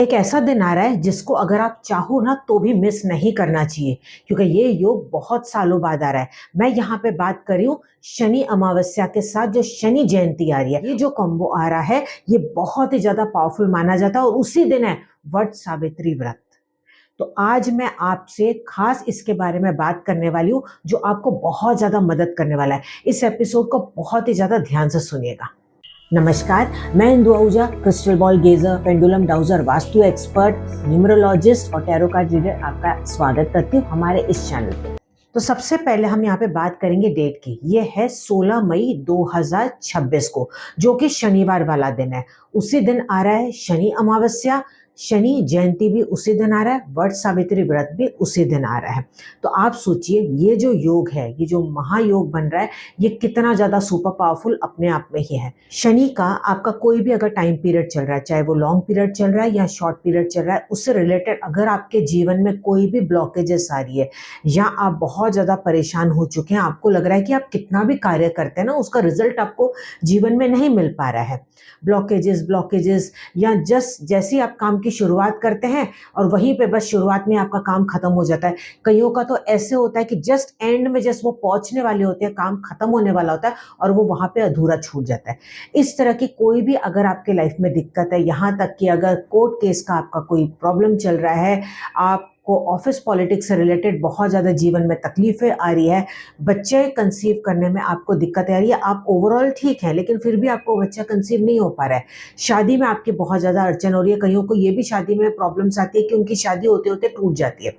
एक ऐसा दिन आ रहा है जिसको अगर आप चाहो ना तो भी मिस नहीं करना चाहिए, क्योंकि ये योग बहुत सालों बाद आ रहा है। मैं यहाँ पे बात कर रही हूँ शनि अमावस्या के साथ जो शनि जयंती आ रही है। ये जो कॉम्बो आ रहा है ये बहुत ही ज्यादा पावरफुल माना जाता है और उसी दिन है वट सावित्री व्रत। तो आज मैं आपसे खास इसके बारे में बात करने वाली हूँ जो आपको बहुत ज्यादा मदद करने वाला है। इस एपिसोड को बहुत ही ज्यादा ध्यान से सुनिएगा। नमस्कार, मैं Indu Ahuja, crystal ball gazer, pendulum dowser, vastu expert, numerologist और टैरो कार्ड रीडर आपका स्वागत करती हूँ हमारे इस चैनल पे। तो सबसे पहले हम यहाँ पे बात करेंगे डेट की। ये है 16 मई 2026 को, जो कि शनिवार वाला दिन है। उसी दिन आ रहा है शनि अमावस्या, शनि जयंती भी उसी दिन आ रहा है, वट सावित्री व्रत भी उसी दिन आ रहा है। तो आप सोचिए ये जो योग है, ये जो महायोग बन रहा है, ये कितना ज्यादा सुपर पावरफुल अपने आप में ही है। शनि का आपका कोई भी अगर टाइम पीरियड चल रहा है, चाहे वो लॉन्ग पीरियड चल रहा है या शॉर्ट पीरियड चल रहा है, उससे रिलेटेड अगर आपके जीवन में कोई भी ब्लॉकेजेस आ रही है या आप बहुत ज्यादा परेशान हो चुके हैं, आपको लग रहा है कि आप कितना भी कार्य करते हैं ना उसका रिजल्ट आपको जीवन में नहीं मिल पा रहा है, ब्लॉकेजेस या जस्ट जैसे आप काम की शुरुआत करते हैं और वहीं पे बस शुरुआत में आपका काम खत्म हो जाता है। कईयों का तो ऐसे होता है कि जस्ट एंड में जस्ट वो पहुंचने वाले होते हैं, काम खत्म होने वाला होता है और वो वहां पे अधूरा छूट जाता है। इस तरह की कोई भी अगर आपके लाइफ में दिक्कत है, यहाँ तक कि अगर कोर्ट केस का आपका कोई प्रॉब्लम चल रहा है, आपको ऑफिस पॉलिटिक्स से रिलेटेड बहुत ज़्यादा जीवन में तकलीफें आ रही है, बच्चे कंसीव करने में आपको दिक्कतें आ रही है, आप ओवरऑल ठीक है लेकिन फिर भी आपको बच्चा कंसीव नहीं हो पा रहा है, शादी में आपकी बहुत ज़्यादा अड़चन हो रही है, कईयों को ये भी शादी में प्रॉब्लम्स आती है कि उनकी शादी होते होते टूट जाती है।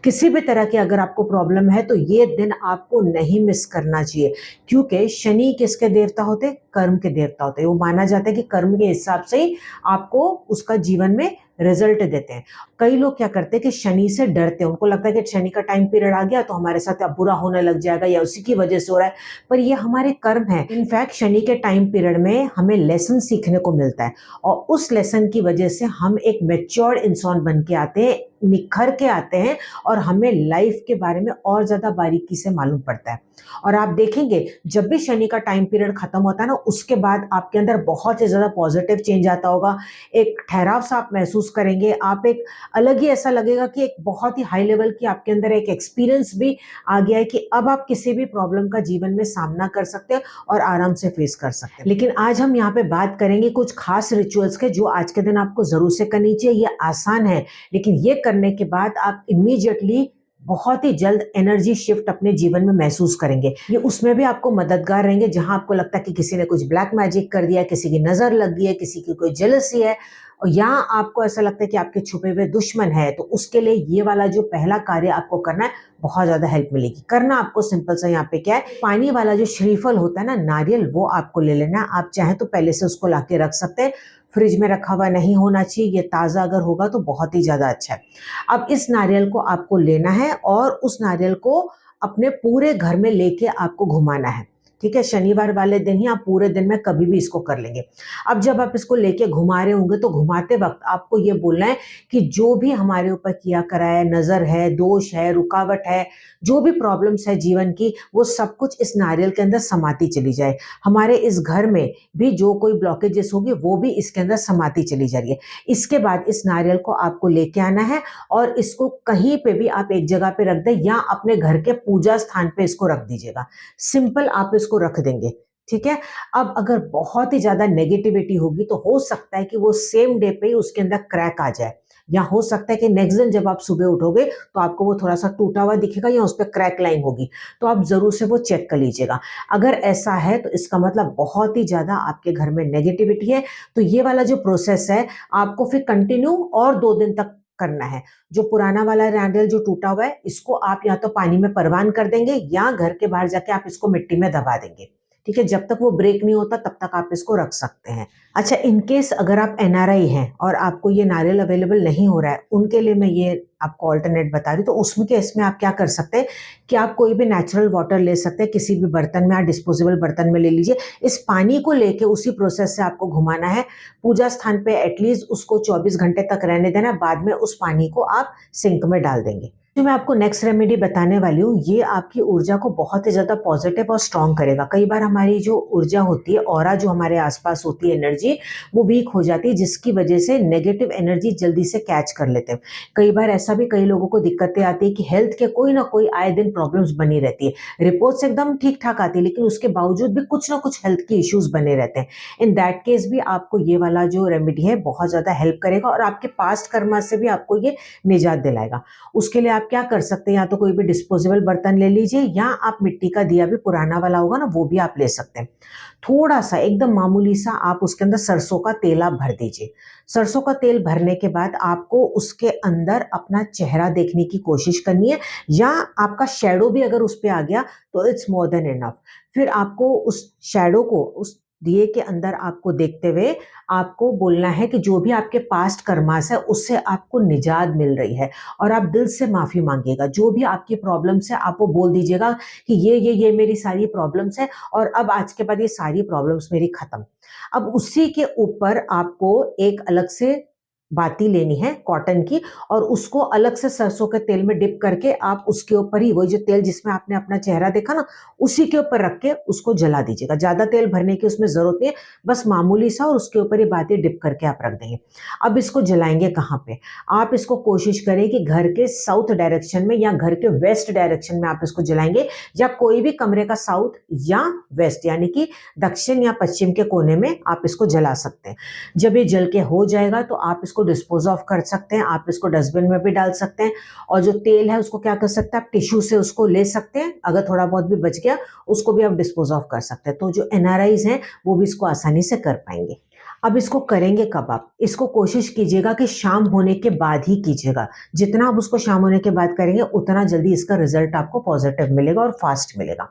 किसी भी तरह की अगर आपको प्रॉब्लम है तो ये दिन आपको नहीं मिस करना चाहिए, क्योंकि शनि किसके देवता होते हैं? कर्म के देवता होते हैं। वो माना जाता है कि कर्म के हिसाब से ही आपको उसका जीवन में रिजल्ट देते हैं। कई लोग क्या करते हैं कि शनि से डरते हैं, उनको लगता है कि शनि का टाइम पीरियड आ गया तो हमारे साथ अब बुरा होने लग जाएगा या उसी की वजह से हो रहा है, पर ये हमारे कर्म है। इनफैक्ट शनि के टाइम पीरियड में हमें लेसन सीखने को मिलता है और उस लेसन की वजह से हम एक मैच्योर्ड इंसान बन के आते हैं, निखर के आते हैं और हमें लाइफ के बारे में और ज्यादा बारीकी से मालूम पड़ता है। और आप देखेंगे जब भी शनि का टाइम पीरियड खत्म होता है ना, उसके बाद आपके अंदर बहुत ही ज्यादा पॉजिटिव चेंज आता होगा, एक ठहराव सा आप महसूस करेंगे, आप एक अलग ही ऐसा लगेगा कि एक बहुत ही हाई लेवल की आपके अंदर एक एक्सपीरियंस भी आ गया है कि अब आप किसी भी प्रॉब्लम का जीवन में सामना कर सकते हैं और आराम से फेस कर सकते हैं। लेकिन आज हम यहाँ पे बात करेंगे कुछ खास रिचुअल्स के जो आज के दिन आपको जरूर से करनी चाहिए। ये आसान है लेकिन ये करने के बाद आप इमीडिएटली बहुत ही जल्द एनर्जी शिफ्ट अपने जीवन में महसूस करेंगे। ये उसमें भी आपको मददगार रहेंगे जहां आपको लगता है कि किसी ने कुछ ब्लैक मैजिक कर दिया, किसी की नजर लग गई है, किसी की कोई जेलसी है और या आपको ऐसा लगता है कि आपके छुपे हुए दुश्मन है, तो उसके लिए ये वाला जो पहला कार्य आपको करना है बहुत ज्यादा हेल्प मिलेगी। करना आपको सिंपल सा यहाँ पे क्या है, पानी वाला जो श्रीफल होता है ना, नारियल, वो आपको ले लेना है। आप चाहे तो पहले से उसको लाके रख सकते हैं, फ्रिज में रखा हुआ नहीं होना चाहिए, ये ताज़ा अगर होगा तो बहुत ही ज़्यादा अच्छा है। अब इस नारियल को आपको लेना है और उस नारियल को अपने पूरे घर में लेके आपको घुमाना है। ठीक है, शनिवार वाले दिन ही, आप पूरे दिन में कभी भी इसको कर लेंगे। अब जब आप इसको लेके घुमा रहे होंगे तो घुमाते वक्त आपको ये बोलना है कि जो भी हमारे ऊपर किया करा है, नजर है, दोष है, रुकावट है, जो भी प्रॉब्लम्स है जीवन की, वो सब कुछ इस नारियल के अंदर समाती चली जाए। हमारे इस घर में भी जो कोई ब्लॉकेजेस होगी वो भी इसके अंदर समाती चली जा रही है। इसके बाद इस नारियल को आपको लेके आना है और इसको कहीं पे भी आप एक जगह पे रख दें या अपने घर के पूजा स्थान पे इसको रख दीजिएगा। सिंपल आप इसको रख देंगे। ठीक है, अब अगर बहुत ही ज्यादा नेगेटिविटी होगी तो हो सकता है कि वो सेम डे पे ही उसके अंदर क्रैक आ जाए, या हो सकता है कि नेक्स्ट दिन जब आप सुबह उठोगे तो आपको वो थोड़ा सा टूटा हुआ दिखेगा या उस पर क्रैक लाइन होगी, तो आप जरूर से वो चेक कर लीजिएगा। अगर ऐसा है तो इसका मतलब बहुत ही ज्यादा आपके घर में नेगेटिविटी है। तो ये वाला जो प्रोसेस है आपको फिर कंटिन्यू और 2 दिन तक करना है। जो पुराना वाला नारियल जो टूटा हुआ है, इसको आप या तो पानी में परवान कर देंगे या घर के बाहर जाके आप इसको मिट्टी में दबा देंगे। ठीक है, जब तक वो ब्रेक नहीं होता तब तक आप इसको रख सकते हैं। अच्छा, इनकेस अगर आप एनआरआई हैं और आपको ये नारियल अवेलेबल नहीं हो रहा है, उनके लिए मैं ये आपको ऑल्टरनेट बता रही हूँ, तो उसमें केस में आप क्या कर सकते हैं कि आप कोई भी नेचुरल वाटर ले सकते हैं, किसी भी बर्तन में, या डिस्पोजेबल बर्तन में ले लीजिए। इस पानी को लेके उसी प्रोसेस से आपको घुमाना है, पूजा स्थान पे एटलीस्ट उसको 24 घंटे तक रहने देना, बाद में उस पानी को आप सिंक में डाल देंगे। जो मैं आपको नेक्स्ट रेमेडी बताने वाली हूँ, ये आपकी ऊर्जा को बहुत ही ज़्यादा पॉजिटिव और स्ट्रॉन्ग करेगा। कई बार हमारी जो ऊर्जा होती है, ऑरा जो हमारे आसपास होती है एनर्जी, वो वीक हो जाती है, जिसकी वजह से नेगेटिव एनर्जी जल्दी से कैच कर लेते हैं। कई बार ऐसा भी कई लोगों को दिक्कतें आती है कि हेल्थ के कोई ना कोई आए दिन प्रॉब्लम्स बनी रहती है, रिपोर्ट्स एकदम ठीक ठाक आती है, लेकिन उसके बावजूद भी कुछ ना कुछ हेल्थ के इश्यूज बने रहते हैं। इन दैट केस भी आपको ये वाला जो रेमेडी है बहुत ज़्यादा हेल्प करेगा और आपके पास्ट कर्मा से भी आपको ये निजात दिलाएगा। उसके लिए आप क्या कर सकते हैं, या तो कोई भी डिस्पोजेबल बर्तन ले लीजिए, या आप मिट्टी का दिया भी पुराना वाला होगा ना, वो भी आप ले सकते हैं। थोड़ा सा एकदम मामूली सा आप उसके अंदर सरसों का तेल आप भर दीजिए। सरसों का तेल भरने के बाद आपको उसके अंदर अपना चेहरा देखने की कोशिश करनी है, या आपका शैडो भी अगर उस पे आ गया तो इट्स मोर देन इनफ। फिर आपको उस शैडो को उस दिए के अंदर आपको देखते हुए आपको बोलना है कि जो भी आपके पास्ट कर्मास है उससे आपको निजात मिल रही है, और आप दिल से माफ़ी मांगिएगा। जो भी आपकी प्रॉब्लम्स है आप वो बोल दीजिएगा कि ये मेरी सारी प्रॉब्लम्स है, और अब आज के बाद ये सारी प्रॉब्लम्स मेरी खत्म। अब उसी के ऊपर आपको एक अलग से बाती लेनी है कॉटन की, और उसको अलग से सरसों के तेल में डिप करके आप उसके ऊपर ही, वही जो तेल जिसमें आपने अपना चेहरा देखा ना, उसी के ऊपर रख के उसको जला दीजिएगा। ज़्यादा तेल भरने की उसमें ज़रूरत नहीं है, बस मामूली सा, और उसके ऊपर ही बाती डिप करके आप रख देंगे। अब इसको जलाएंगे कहाँ पे? आप इसको कोशिश करें कि घर के साउथ डायरेक्शन में या घर के वेस्ट डायरेक्शन में आप इसको जलाएंगे, या कोई भी कमरे का साउथ या वेस्ट, यानी कि दक्षिण या पश्चिम के कोने में आप इसको जला सकते हैं। जब ये जल के हो जाएगा तो आप इसको डिस्पोज ऑफ कर सकते हैं, आप इसको डस्टबिन में भी डाल सकते हैं, और जो तेल है उसको क्या कर सकते हैं, आप टिश्यू से उसको ले सकते हैं, अगर थोड़ा बहुत भी बच गया उसको भी आप डिस्पोज ऑफ कर सकते हैं। तो जो एनआरआईज हैं वो भी इसको आसानी से कर पाएंगे। अब इसको करेंगे कब आप? इसको कोशिश कीजिएगा कि शाम होने के बाद ही कीजिएगा। जितना आप उसको शाम होने के बाद करेंगे उतना जल्दी इसका रिजल्ट आपको पॉजिटिव मिलेगा और फास्ट मिलेगा।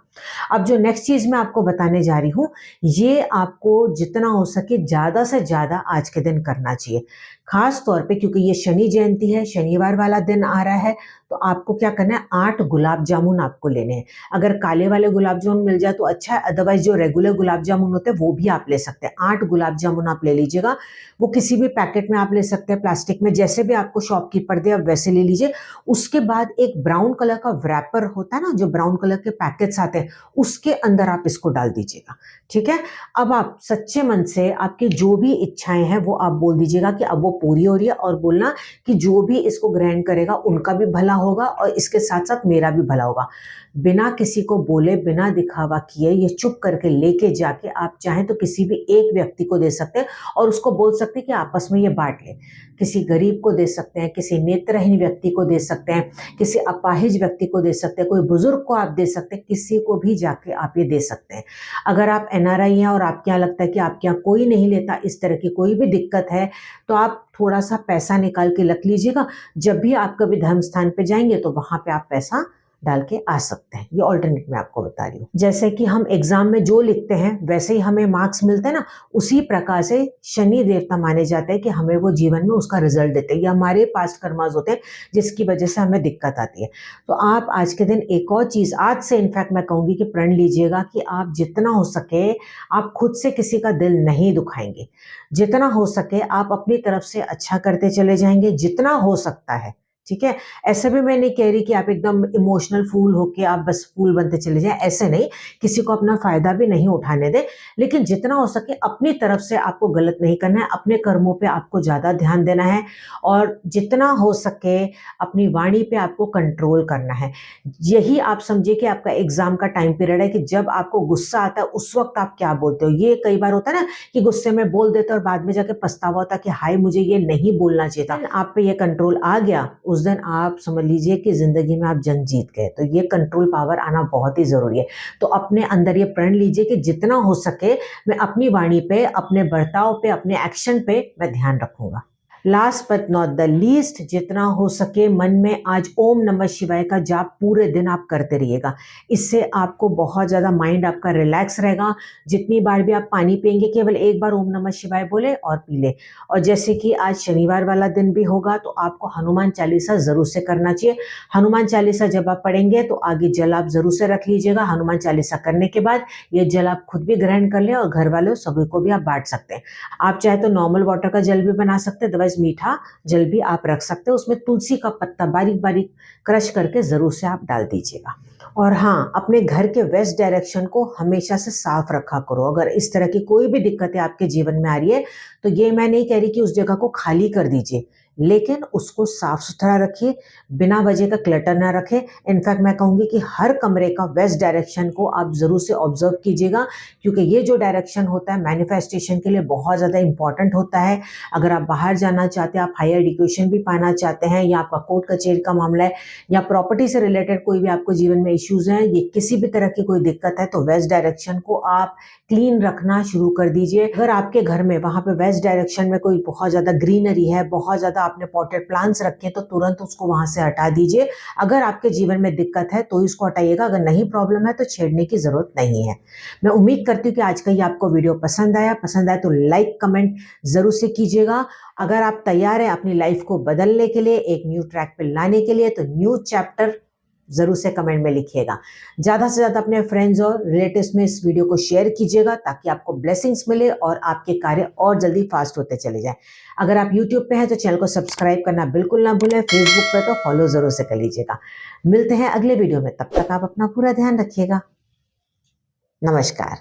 अब जो नेक्स्ट चीज़ मैं आपको बताने जा रही हूँ, ये आपको जितना हो सके ज़्यादा से ज़्यादा आज के दिन करना चाहिए। खास तौर पे क्योंकि ये शनि जयंती है, शनिवार वाला दिन आ रहा है, तो आपको क्या करना है, 8 गुलाब जामुन आपको लेने हैं। अगर काले वाले गुलाब जामुन मिल जाए तो अच्छा है, अदरवाइज जो रेगुलर गुलाब जामुन होते हैं वो भी आप ले सकते हैं। 8 गुलाब जामुन आप ले लीजिएगा। वो किसी भी पैकेट में आप ले सकते हैं, प्लास्टिक में, जैसे भी आपको शॉपकीपर दे आप वैसे ले लीजिए। उसके बाद एक ब्राउन कलर का व्रैपर होता है ना, जो ब्राउन कलर के पैकेट्स आते हैं, उसके अंदर आप इसको डाल दीजिएगा। ठीक है? अब आप सच्चे मन से आपकी जो भी इच्छाएं हैं वो आप बोल दीजिएगा कि अब वो पूरी हो रही है, और बोलना कि जो भी इसको ग्रहण करेगा उनका भी भला होगा और इसके साथ साथ मेरा भी भला होगा। बिना किसी को बोले, बिना दिखावा किए, ये चुप करके लेके जाके आप चाहें तो किसी भी एक व्यक्ति को दे सकते हैं, और उसको बोल सकते हैं कि आपस में ये बांट लें। किसी गरीब को दे सकते हैं, किसी नेत्रहीन व्यक्ति को दे सकते हैं, किसी अपाहिज व्यक्ति को दे सकते हैं, कोई बुजुर्ग को आप दे सकते हैं, किसी को भी जाके आप ये दे सकते हैं। अगर आप एनआरआई हैं और आपके यहाँ लगता है कि आपके यहाँ कोई नहीं लेता, इस तरह की कोई भी दिक्कत है, तो आप थोड़ा सा पैसा निकाल के रख लीजिएगा। जब भी आप कभी धर्म स्थान पे जाएंगे तो वहां पे आप पैसा डाल के आ सकते हैं। ये ऑल्टरनेट मैं आपको बता रही हूँ। जैसे कि हम एग्जाम में जो लिखते हैं वैसे ही हमें मार्क्स मिलते हैं ना, उसी प्रकार से शनि देवता माने जाते हैं कि हमें वो जीवन में उसका रिजल्ट देते हैं। ये हमारे पास्ट कर्मास होते हैं जिसकी वजह से हमें दिक्कत आती है। तो आप आज के दिन एक और चीज़, आज से इनफैक्ट मैं कहूँगी कि प्रण लीजिएगा कि आप जितना हो सके आप खुद से किसी का दिल नहीं दुखाएंगे। जितना हो सके आप अपनी तरफ से अच्छा करते चले जाएंगे, जितना हो सकता है। ठीक है? ऐसे भी मैं नहीं कह रही कि आप एकदम इमोशनल फूल होके आप बस फूल बनते चले जाएं, ऐसे नहीं। किसी को अपना फायदा भी नहीं उठाने दें, लेकिन जितना हो सके अपनी तरफ से आपको गलत नहीं करना है, अपने कर्मों पे आपको ज़्यादा ध्यान देना है, और जितना हो सके अपनी वाणी पे आपको कंट्रोल करना है। यही आप समझिए कि आपका एग्जाम का टाइम पीरियड है कि जब आपको गुस्सा आता है उस वक्त आप क्या बोलते हो। ये कई बार होता है ना कि गुस्से में बोल देते और बाद में जाके पछतावा होता कि हाय मुझे ये नहीं बोलना चाहिए था। आप पे ये कंट्रोल आ गया, उस दिन आप समझ लीजिए कि जिंदगी में आप जंग जीत गए। तो ये कंट्रोल पावर आना बहुत ही जरूरी है। तो अपने अंदर ये प्रण लीजिए कि जितना हो सके मैं अपनी वाणी पे, अपने बर्ताव पे, अपने एक्शन पे मैं ध्यान रखूंगा। Last but not the least, जितना हो सके मन में आज ओम नमः शिवाय का जाप पूरे दिन आप करते रहिएगा। इससे आपको बहुत ज़्यादा माइंड आपका रिलैक्स रहेगा। जितनी बार भी आप पानी पिएंगे केवल एक बार ओम नमः शिवाय बोले और पी ले। और जैसे कि आज शनिवार वाला दिन भी होगा तो आपको हनुमान चालीसा ज़रूर से करना चाहिए। हनुमान चालीसा जब आप पढ़ेंगे तो आगे जल आप ज़रूर से रख लीजिएगा। हनुमान चालीसा करने के बाद ये जल आप खुद भी ग्रहण कर लें और घर वालों सभी को भी आप बांट सकते हैं। आप चाहे तो नॉर्मल वाटर का जल भी बना सकते हैं, अदरवाइज मीठा जल भी आप रख सकते हैं। उसमें तुलसी का पत्ता बारीक बारीक क्रश करके ज़रूर से आप डाल दीजिएगा। और हाँ, अपने घर के वेस्ट डायरेक्शन को हमेशा से साफ रखा करो। अगर इस तरह की कोई भी दिक्कतें आपके जीवन में आ रही है तो ये मैं नहीं कह रही कि उस जगह को खाली कर दीजिए, लेकिन उसको साफ सुथरा रखिए, बिना वजह का क्लटर ना रखें। इनफैक्ट मैं कहूँगी कि हर कमरे का वेस्ट डायरेक्शन को आप ज़रूर से ऑब्जर्व कीजिएगा, क्योंकि ये जो डायरेक्शन होता है मैनिफेस्टेशन के लिए बहुत ज़्यादा इंपॉर्टेंट होता है। अगर आप बाहर जाना चाहते हैं, आप हायर एजुकेशन भी पाना चाहते हैं, या आपका कोर्ट कचहरी का मामला है, या प्रॉपर्टी से रिलेटेड कोई भी आपको जीवन में इश्यूज़ हैं, ये किसी भी तरह की कोई दिक्कत है, तो वेस्ट डायरेक्शन को आप क्लीन रखना शुरू कर दीजिए। अगर आपके घर में वहाँ पे वेस्ट डायरेक्शन में कोई बहुत ज़्यादा ग्रीनरी है, बहुत ज़्यादा आपने पॉटेड प्लांट्स रखे हैं, तो तुरंत उसको वहाँ से हटा दीजिए। अगर आपके जीवन में दिक्कत है तो इसको हटाइएगा, अगर नहीं प्रॉब्लम है तो छेड़ने की ज़रूरत नहीं है। मैं उम्मीद करती हूँ कि आज का ये आपको वीडियो पसंद आया तो लाइक कमेंट ज़रूर से कीजिएगा। अगर आप तैयार हैं अपनी लाइफ को बदलने के लिए, एक न्यू ट्रैक पे लाने के लिए, तो न्यू चैप्टर ज़रूर से कमेंट में लिखिएगा। ज़्यादा से ज़्यादा अपने फ्रेंड्स और रिलेटिव्स में इस वीडियो को शेयर कीजिएगा, ताकि आपको ब्लेसिंग्स मिले और आपके कार्य और जल्दी फास्ट होते चले जाए। अगर आप यूट्यूब पे हैं तो चैनल को सब्सक्राइब करना बिल्कुल ना भूलें। फेसबुक पे तो फॉलो ज़रूर से कर लीजिएगा। मिलते हैं अगले वीडियो में, तब तक आप अपना पूरा ध्यान रखिएगा। नमस्कार।